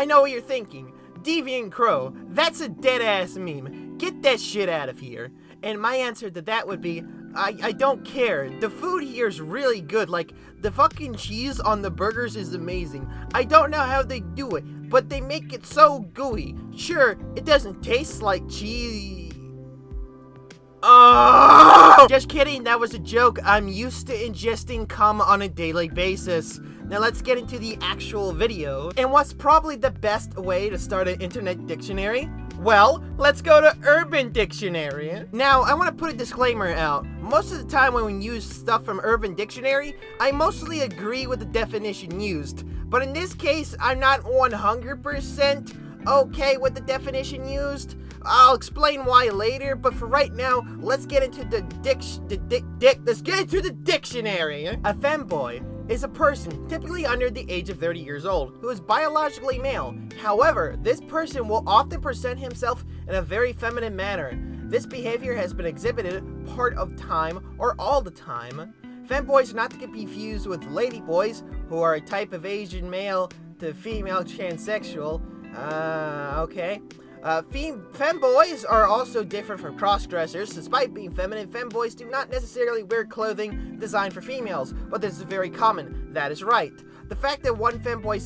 I know what you're thinking. Deviant Crow, that's a dead-ass meme. Get that shit out of here. And my answer to that would be, I don't care. The food here is really good. Like, the fucking cheese on the burgers is amazing. I don't know how they do it, but they make it so gooey. Sure, it doesn't taste like cheese. Oh! Just kidding, that was a joke. I'm used to ingesting cum on a daily basis. Now let's get into the actual video. And what's probably the best way to start an internet dictionary? Well, let's go to Urban Dictionary. Now, I want to put a disclaimer out. Most of the time when we use stuff from Urban Dictionary, I mostly agree with the definition used. But in this case, I'm not 100% okay with the definition used. I'll explain why later, but for right now, let's get into the dictionary. A femboy is a person typically under the age of 30 years old who is biologically male. However, this person will often present himself in a very feminine manner. This behavior has been exhibited part of time or all the time. Femboys are not to be confused with ladyboys, who are a type of Asian male to female transsexual. Okay. Femboys are also different from cross-dressers. Despite being feminine, femboys do not necessarily wear clothing designed for females, but this is very common. That is right. The fact that one is a femboy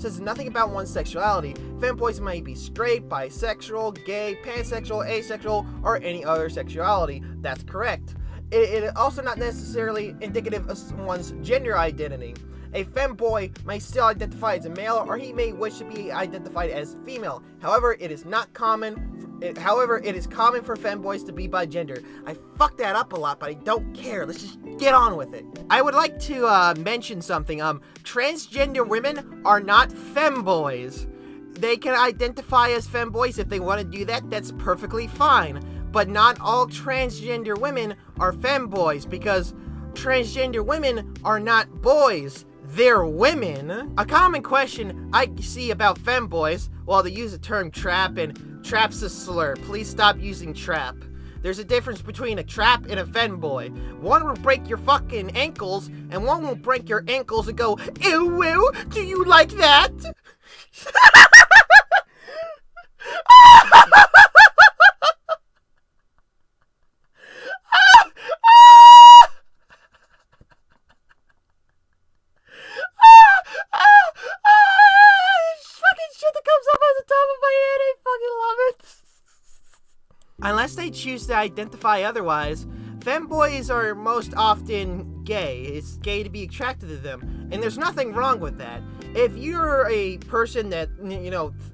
says nothing about one's sexuality. Femboys might be straight, bisexual, gay, pansexual, asexual, or any other sexuality. That's correct. It is also not necessarily indicative of one's gender identity. A femboy may still identify as a male, or he may wish to be identified as female. However, it is common for femboys to be by gender. I fucked that up a lot, but I don't care. Let's just get on with it. I would like to mention something. Transgender women are not femboys. They can identify as femboys if they want to do that. That's perfectly fine. But not all transgender women are femboys, because transgender women are not boys. They're women. A common question I see about femboys, well, they use the term trap, and trap's a slur. Please stop using trap. There's a difference between a trap and a femboy. One will break your fucking ankles, and one will break your ankles and go, ew, ew, do you like that? Unless they choose to identify otherwise, femboys are most often gay. It's gay to be attracted to them, and there's nothing wrong with that. If you're a person that,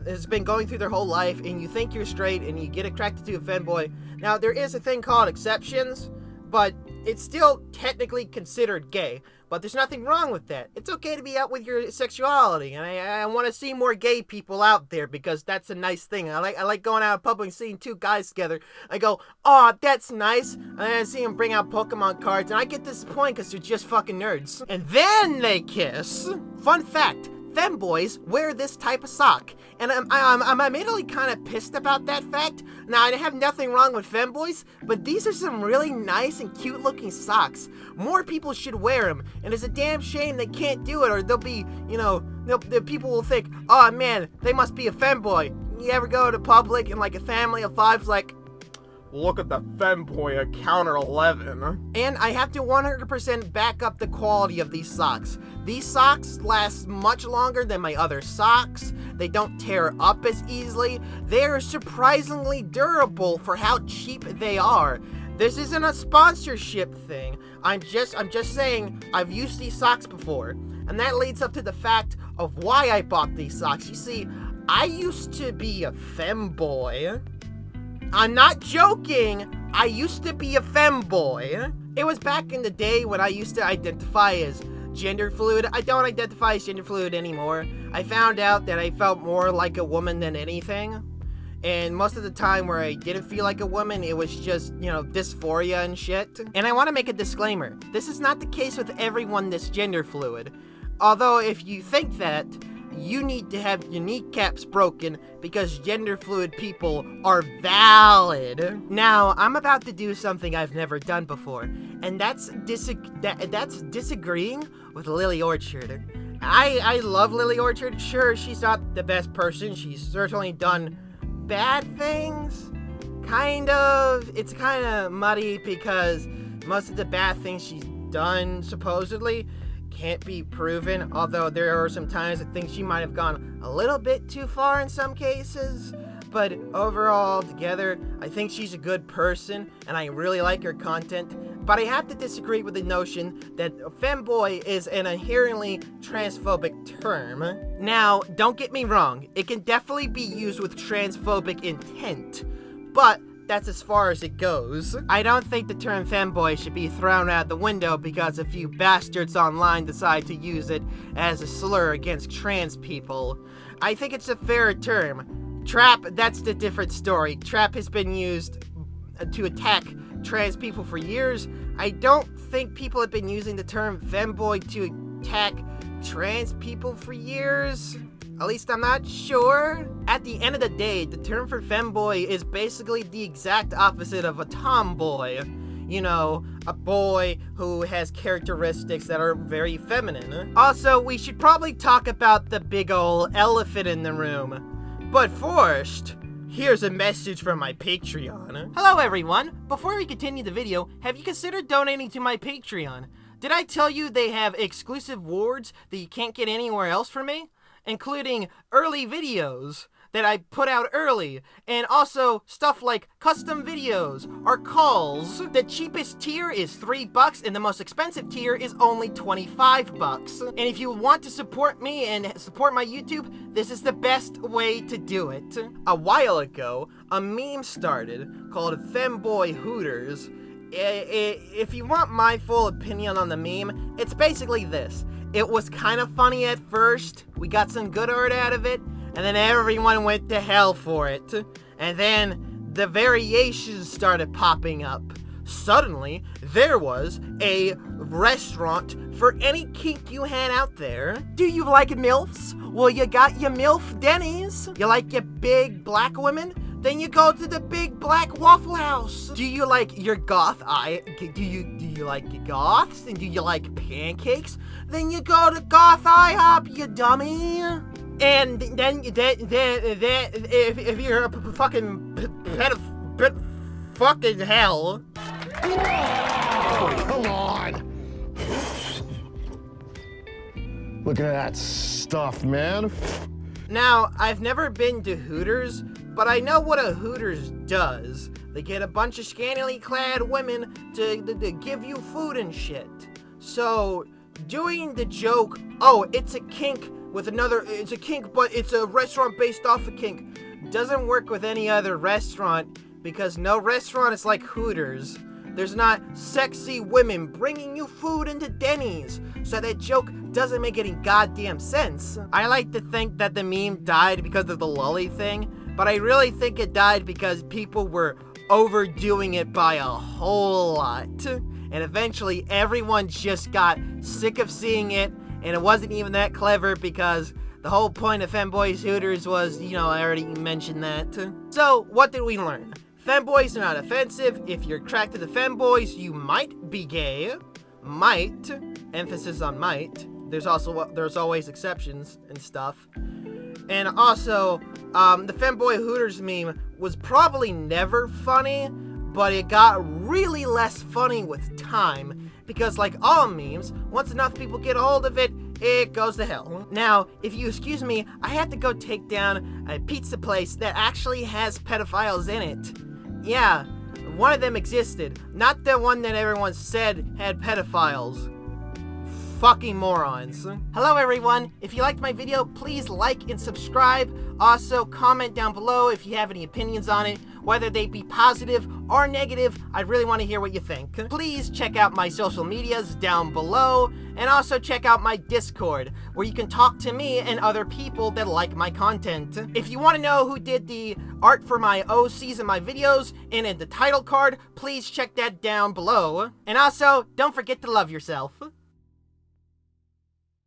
has been going through their whole life and you think you're straight and you get attracted to a femboy, now there is a thing called exceptions, but it's still technically considered gay. But there's nothing wrong with that. It's okay to be out with your sexuality, and I want to see more gay people out there, because that's a nice thing. I like going out in public and seeing two guys together. I go, oh, that's nice. And then I see them bring out Pokemon cards, and I get disappointed because they're just fucking nerds. And then they kiss. Fun fact. Femboys wear this type of sock, and I'm admittedly kind of pissed about that fact. Now, I have nothing wrong with femboys, but these are some really nice and cute looking socks. More people should wear them, and it's a damn shame they can't do it, or they'll be, the people will think, oh man, they must be a femboy. You ever go to public and like a family of five's like, look at the femboy at counter 11. And I have to 100% back up the quality of these socks. These socks last much longer than my other socks. They don't tear up as easily. They're surprisingly durable for how cheap they are. This isn't a sponsorship thing. I'm just saying I've used these socks before. And that leads up to the fact of why I bought these socks. You see, I used to be a femboy. I'm not joking, I used to be a femboy. It was back in the day when I used to identify as gender fluid. I don't identify as gender fluid anymore. I found out that I felt more like a woman than anything. And most of the time where I didn't feel like a woman, it was just, dysphoria and shit. And I want to make a disclaimer. This is not the case with everyone that's gender fluid. Although if you think that, you need to have your kneecaps broken because gender fluid people are valid. Now, I'm about to do something I've never done before, and that's disagreeing with Lily Orchard. I love Lily Orchard. Sure, she's not the best person. She's certainly done bad things. It's kind of muddy because most of the bad things she's done, supposedly, can't be proven, although there are some times I think she might have gone a little bit too far in some cases. But overall, together, I think she's a good person, and I really like her content. But I have to disagree with the notion that femboy is an inherently transphobic term. Now, don't get me wrong, it can definitely be used with transphobic intent, but that's as far as it goes. I don't think the term femboy should be thrown out the window because a few bastards online decide to use it as a slur against trans people. I think it's a fair term. Trap, that's the different story. Trap has been used to attack trans people for years. I don't think people have been using the term femboy to attack trans people for years. At least I'm not sure. At the end of the day, the term for femboy is basically the exact opposite of a tomboy. You know, a boy who has characteristics that are very feminine. Also, we should probably talk about the big ol' elephant in the room. But first, here's a message from my Patreon. Hello everyone! Before we continue the video, have you considered donating to my Patreon? Did I tell you they have exclusive rewards that you can't get anywhere else from me? Including early videos that I put out early, and also stuff like custom videos or calls. The cheapest tier is $3 and the most expensive tier is only $25. And if you want to support me and support my YouTube, this is the best way to do it. A while ago, a meme started called Femboy Hooters. If you want my full opinion on the meme, it's basically this. It was kind of funny at first, we got some good art out of it, and then everyone went to hell for it. And then the variations started popping up. Suddenly, there was a restaurant for any kink you had out there. Do you like MILFs? Well, you got your MILF Denny's. You like your big black women? Then you go to the big black Waffle House. Do you like your goth do you like your goths? And do you like pancakes? Then you go to Goth IHOP, you dummy. And then if you're a fucking fucking hell. Oh, come on. Looking at that stuff, man. Now, I've never been to Hooters, but I know what a Hooters does. They get a bunch of scantily clad women to give you food and shit. So, doing the joke, oh, it's a kink with another, it's a kink, but it's a restaurant based off a kink, doesn't work with any other restaurant because no restaurant is like Hooters. There's not sexy women bringing you food into Denny's, so that joke doesn't make any goddamn sense. I like to think that the meme died because of the lolly thing, but I really think it died because people were overdoing it by a whole lot. And eventually everyone just got sick of seeing it, and it wasn't even that clever because the whole point of Femboy Hooters was, you know, I already mentioned that. So, what did we learn? Femboys are not offensive. If you're attracted to femboys, you might be gay. Might. Emphasis on might. There's always exceptions and stuff. And also, the Femboy Hooters meme was probably never funny, but it got really less funny with time, because like all memes, once enough people get a hold of it, it goes to hell. Now, if you excuse me, I had to go take down a pizza place that actually has pedophiles in it. Yeah, one of them existed, not the one that everyone said had pedophiles. Fucking morons. Hello everyone, if you liked my video, please like and subscribe. Also, comment down below if you have any opinions on it, whether they be positive or negative. I really want to hear what you think. Please check out my social medias down below, and also check out my Discord, where you can talk to me and other people that like my content. If you want to know who did the art for my OCs in my videos and in the title card, please check that down below. And also, don't forget to love yourself.